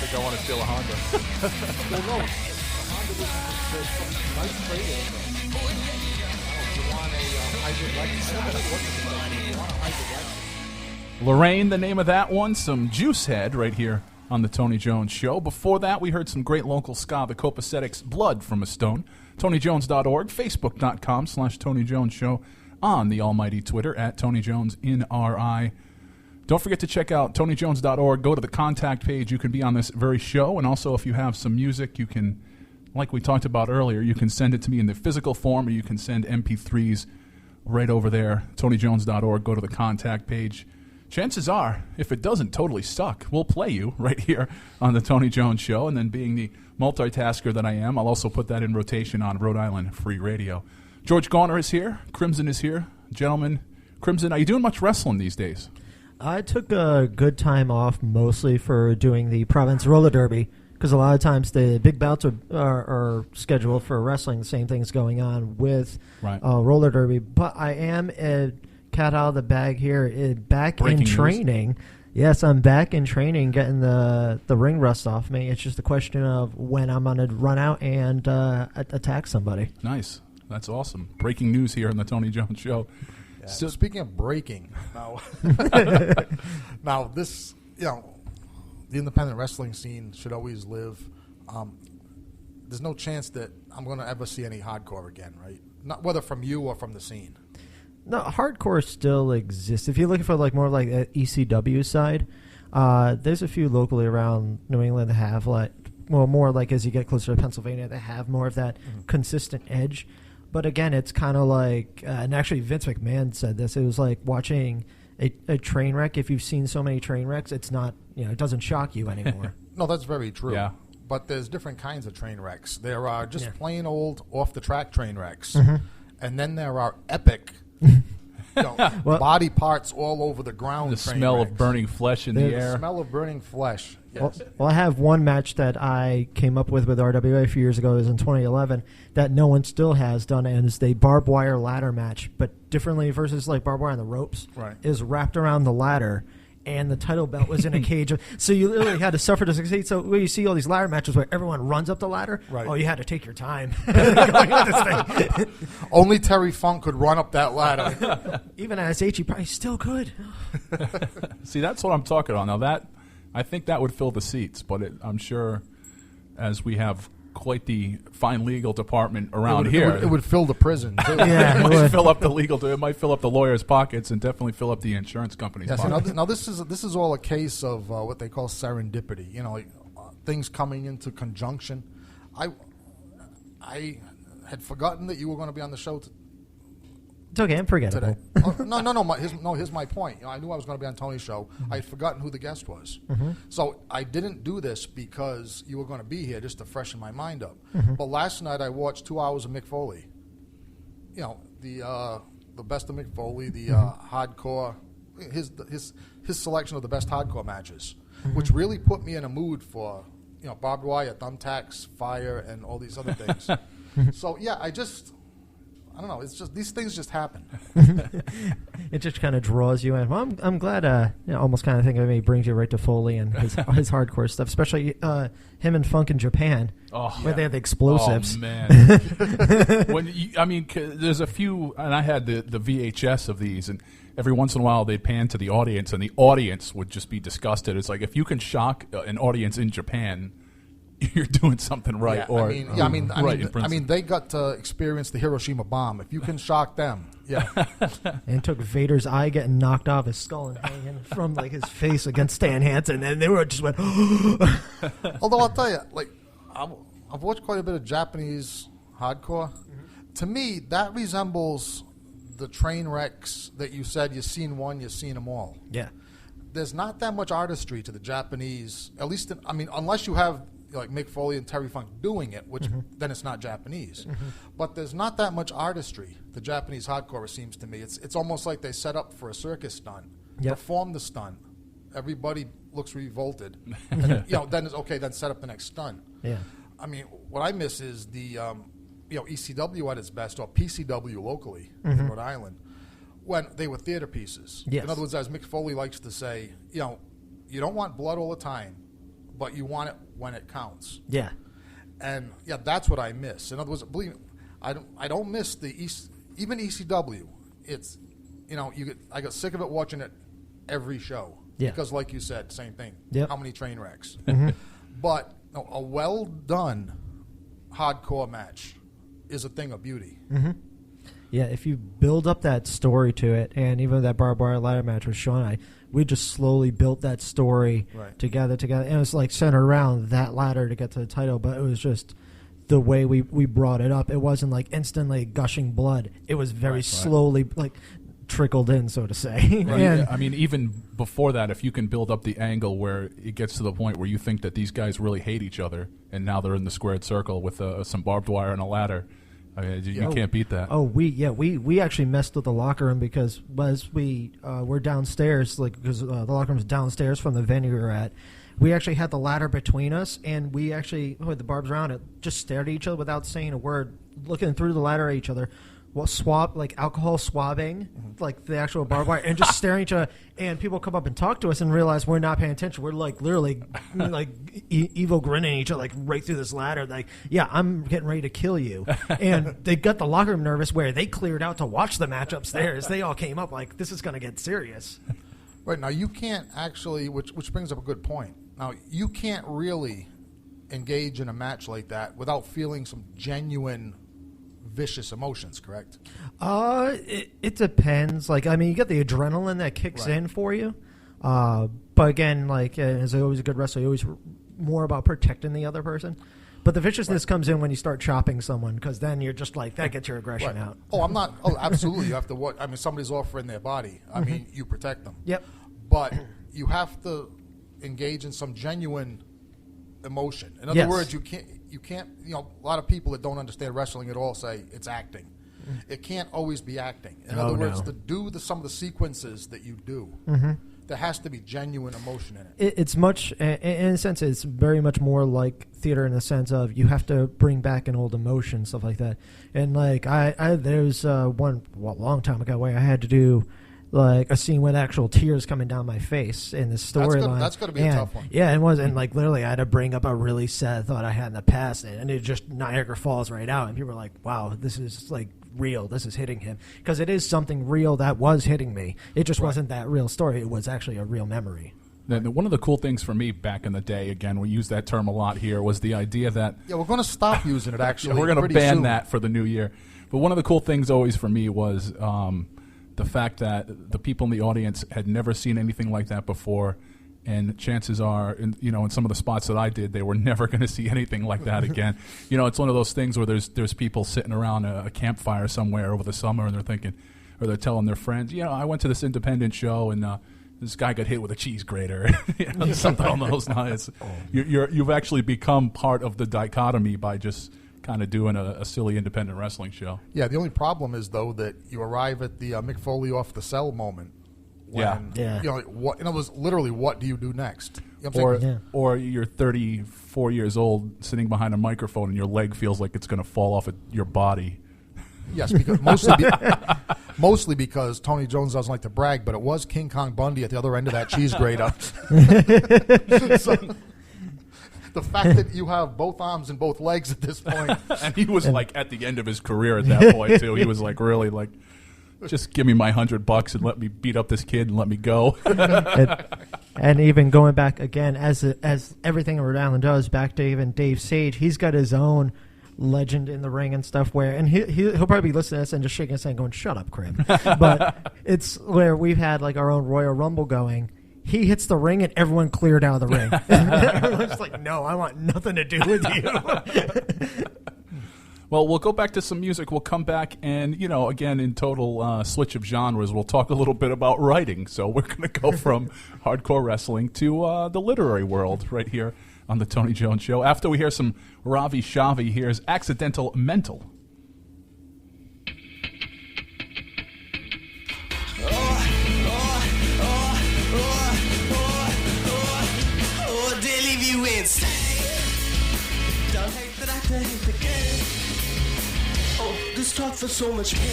think I want to steal a Honda. Well, no, a Honda was some nice trade-in. You want a hybrid Lexus? I don't know what you want a hybrid Lexus. Lorraine, the name of that one, some JuiceheaD right here on the Tony Jones Show. Before that, we heard some great local ska, the Copacetics, Blood from a Stone. TonyJones.org, Facebook.com/Tony Jones Show, on the almighty Twitter at Tony Jones in RI. Don't forget to check out TonyJones.org. Go to the contact page. You can be on this very show. And also, if you have some music, you can, like we talked about earlier, you can send it to me in the physical form, or you can send MP3s right over there. TonyJones.org. Go to the contact page. Chances are, if it doesn't totally suck, we'll play you right here on the Tony Jones Show. And then, being the multitasker that I am, I'll also put that in rotation on Rhode Island Free Radio. George Garner is here. Crimson is here. Gentlemen, Crimson, are you doing much wrestling these days? I took a good time off mostly for doing the Province Roller Derby, because a lot of times the big bouts are scheduled for wrestling. The same thing's going on with Roller Derby. But I am a cat out of the bag here, back Breaking in training. News. Yes, I'm back in training, getting the ring rust off me. It's just a question of when I'm going to run out and attack somebody. Nice. That's awesome. Breaking news here on the Tony Jones Show. Yeah, so speaking of breaking, now, now this, the independent wrestling scene should always live. There's no chance that I'm going to ever see any hardcore again, right? Not whether from you or from the scene. No, hardcore still exists. If you're looking for more like the ECW side, there's a few locally around New England that have more like as you get closer to Pennsylvania, they have more of that consistent edge. But again, it's kind of like, and actually Vince McMahon said this, it was like watching a train wreck. If you've seen so many train wrecks, it's not, it doesn't shock you anymore. No, that's very true. Yeah. But there's different kinds of train wrecks. There are just plain old off-the-track train wrecks. And then there are epic body parts all over the ground. The smell of burning flesh in the air. The smell of burning flesh. Yes. Well, I have one match that I came up with RWA a few years ago. It was in 2011 that no one still has done, and it's the barbed wire ladder match, but differently versus like barbed wire on the ropes. Right. Is wrapped around the ladder, and the title belt was in a cage. So you literally had to suffer to succeed. So when you see all these ladder matches where everyone runs up the ladder, you had to take your time going with this thing. Only Terry Funk could run up that ladder. Even as H, he probably still could. See, that's what I'm talking about. Now I think that would fill the seats, but I'm sure as we have quite the fine legal department around here. It would fill the prison, too. Yeah, it might fill up the it might fill up the lawyers' pockets and definitely fill up the insurance company's pockets. Now this is all a case of what they call serendipity. Things coming into conjunction. I had forgotten that you were going to be on the show it's okay, I'm forgettable. Today. No. Here's my point. I knew I was going to be on Tony's show. I had forgotten who the guest was. So I didn't do this because you were going to be here, just to freshen my mind up. But last night I watched 2 hours of Mick Foley. The best of Mick Foley, the hardcore, his selection of the best hardcore matches, which really put me in a mood for barbed wire, thumbtacks, fire, and all these other things. So yeah, I don't know. It's just these things just happen. It just kind of draws you in. Well, I'm glad. Almost kind of think of me brings you right to Foley and his hardcore stuff, especially him and Funk in Japan, where they have the explosives. Oh man! There's a few, and I had the VHS of these, and every once in a while they'd pan to the audience, and the audience would just be disgusted. It's like if you can shock an audience in Japan, you're doing something right. They got to experience the Hiroshima bomb. If you can shock them, And took Vader's eye getting knocked off his skull and hanging from his face against Stan Hansen, and they just went. Although I'll tell you, I've watched quite a bit of Japanese hardcore. To me, that resembles the train wrecks that you said you've seen one, you've seen them all. Yeah, there's not that much artistry to the Japanese. At least, unless you have like Mick Foley and Terry Funk doing it, which then it's not Japanese. But there's not that much artistry. The Japanese hardcore, it seems to me, it's almost like they set up for a circus stunt, perform the stunt. Everybody looks revolted, and then it's okay. Then set up the next stunt. Yeah, what I miss is the ECW at its best, or PCW locally in Rhode Island, when they were theater pieces. Yes. In other words, as Mick Foley likes to say, you don't want blood all the time, but you want it when it counts. Yeah. And yeah, that's what I miss. In other words, believe me, I don't miss the even ECW. It's I got sick of it watching it every show. Yeah. Because like you said, same thing. Yep. How many train wrecks? Mm-hmm. But a well done hardcore match is a thing of beauty. Mm-hmm. Yeah, if you build up that story to it, and even that barbed wire ladder match with Sean, we just slowly built that story together, and it was like centered around that ladder to get to the title, but it was just the way we brought it up. It wasn't like instantly gushing blood. It was very slowly like trickled in, so to say. Right. And, I mean, even before that, if you can build up the angle where it gets to the point where you think that these guys really hate each other, and now they're in the squared circle with some barbed wire and a ladder, I mean, you can't beat that. Oh, we actually messed with the locker room because as we were downstairs, because the locker room's downstairs from the venue we were at, we actually had the ladder between us, and we actually, with the barbs around it, just stared at each other without saying a word, looking through the ladder at each other. Well, alcohol swabbing, like the actual barbed wire, and just staring at each other. And people come up and talk to us and realize we're not paying attention. We're like literally like evil grinning at each other, like right through this ladder. Like, yeah, I'm getting ready to kill you. And they got the locker room nervous where they cleared out to watch the match upstairs. They all came up like, this is going to get serious. Right, now you can't actually, which brings up a good point. Now, you can't really engage in a match like that without feeling some genuine vicious emotions, correct? It depends. Like, I mean, you get the adrenaline that kicks in for you. But again, like, as always a good wrestler, you always more about protecting the other person. But the viciousness comes in when you start chopping someone, because then you're just like, that gets your aggression out. Oh, I'm not. Oh, absolutely. You have to watch. I mean, somebody's offering their body. I mean, you protect them. Yep. But you have to engage in some genuine emotion. In other words, you can't. A lot of people that don't understand wrestling at all say it's acting. It can't always be acting. In other words, to do some of the sequences that you do, there has to be genuine emotion in it. It's much, in a sense, it's very much more like theater in the sense of you have to bring back an old emotion, stuff like that. And like there's one long time ago where I had to do like a scene with actual tears coming down my face in the storyline. That's going to be a tough one. Yeah, it was. And like literally I had to bring up a really sad thought I had in the past, and it just Niagara Falls right out. And people were like, wow, this is like real. This is hitting him. Because it is something real that was hitting me. It just wasn't that real story. It was actually a real memory. One of the cool things for me back in the day, again, we use that term a lot here, was the idea that... Yeah, we're going to stop using it, actually. We're going to ban that for the new year. But one of the cool things always for me was... the fact that the people in the audience had never seen anything like that before, and chances are, in some of the spots that I did, they were never going to see anything like that again. It's one of those things where there's people sitting around a campfire somewhere over the summer, and they're thinking, or they're telling their friends, I went to this independent show, and this guy got hit with a cheese grater, something on those lines. You've actually become part of the dichotomy by just kind of doing a silly independent wrestling show. Yeah, the only problem is, though, that you arrive at the Mick Foley off the cell moment. When, what do you do next? Or you're 34 years old, sitting behind a microphone, and your leg feels like it's going to fall off your body. Yes, because mostly because Tony Jones doesn't like to brag, but it was King Kong Bundy at the other end of that cheese grater. So, the fact that you have both arms and both legs at this point. And he was like at the end of his career at that point, too. He was like really like, just give me my $100 and let me beat up this kid and let me go. And even going back again, as everything Rhode Island does, back to even Dave Sage, he's got his own legend in the ring and stuff where, and he'll probably be listening to this and just shaking his head going, shut up, Crib. But it's where we've had like our own Royal Rumble going. He hits the ring and everyone cleared out of the ring. Everyone's like, no, I want nothing to do with you. Well, we'll go back to some music. We'll come back and, again, in total switch of genres, we'll talk a little bit about writing. So we're going to go from hardcore wrestling to the literary world right here on the Tony Jones Show. After we hear some Ravi Shavi, here's Accidental Mental. Don't hate the doctor, hate the game. Oh, this talk for so much pain.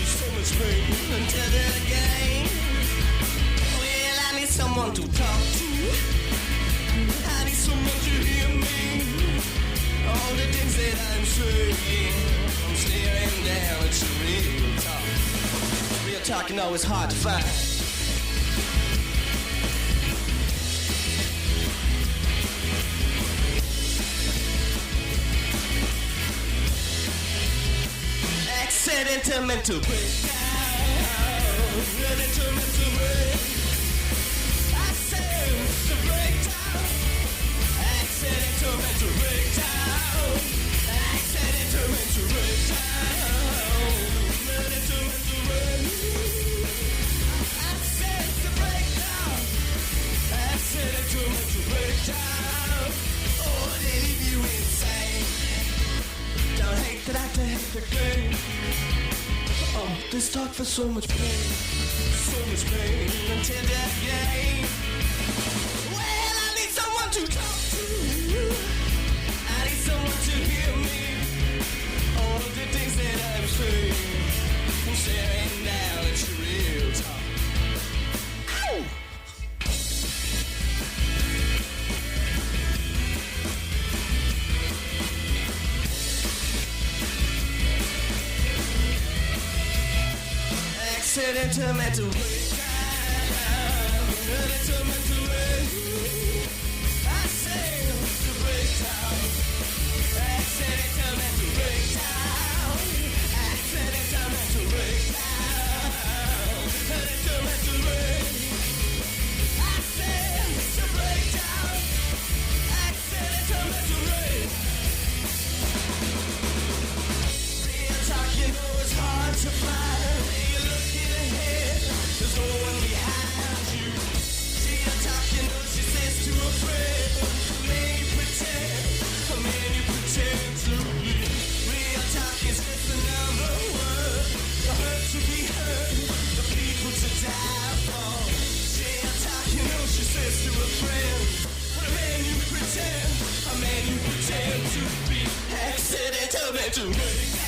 So much pain. Until then again. Well, I need someone to talk to. I need I'm saying. I'm staring down at your real talk. Real talk, you know, it's hard to find. Accidental mental breakdown. Accidental break. I said to break down. Accidental mental breakdown. Accidental mental breakdown. Mental break. I said to break down. Accidental mental breakdown. Oh, they leave you insane. Don't hate that I hate the game. Oh, this talk for so much pain. So much pain until that game. Well, I need someone to talk to. I need someone to hear me. All of the things that I'm saying. I'm staring down at your real talk. Ow! Accidental mental breakdown. Accidental mental breakdown. I say to breakdown. Accidental mental breakdown. Accidental mental breakdown. Accidental mental breakdown. I say to breakdown. Accidental mental breakdown. Real talk, you know, it's hard to find. There's no one behind you. She a talking, no, she says to a friend. Man, you pretend. Man, you pretend to be. Real talk is just the number one. The hurt to be heard. The people to die for. She a talking, no, she says to a friend. What a man you pretend. A man you pretend to be. Accidental mental breakdown.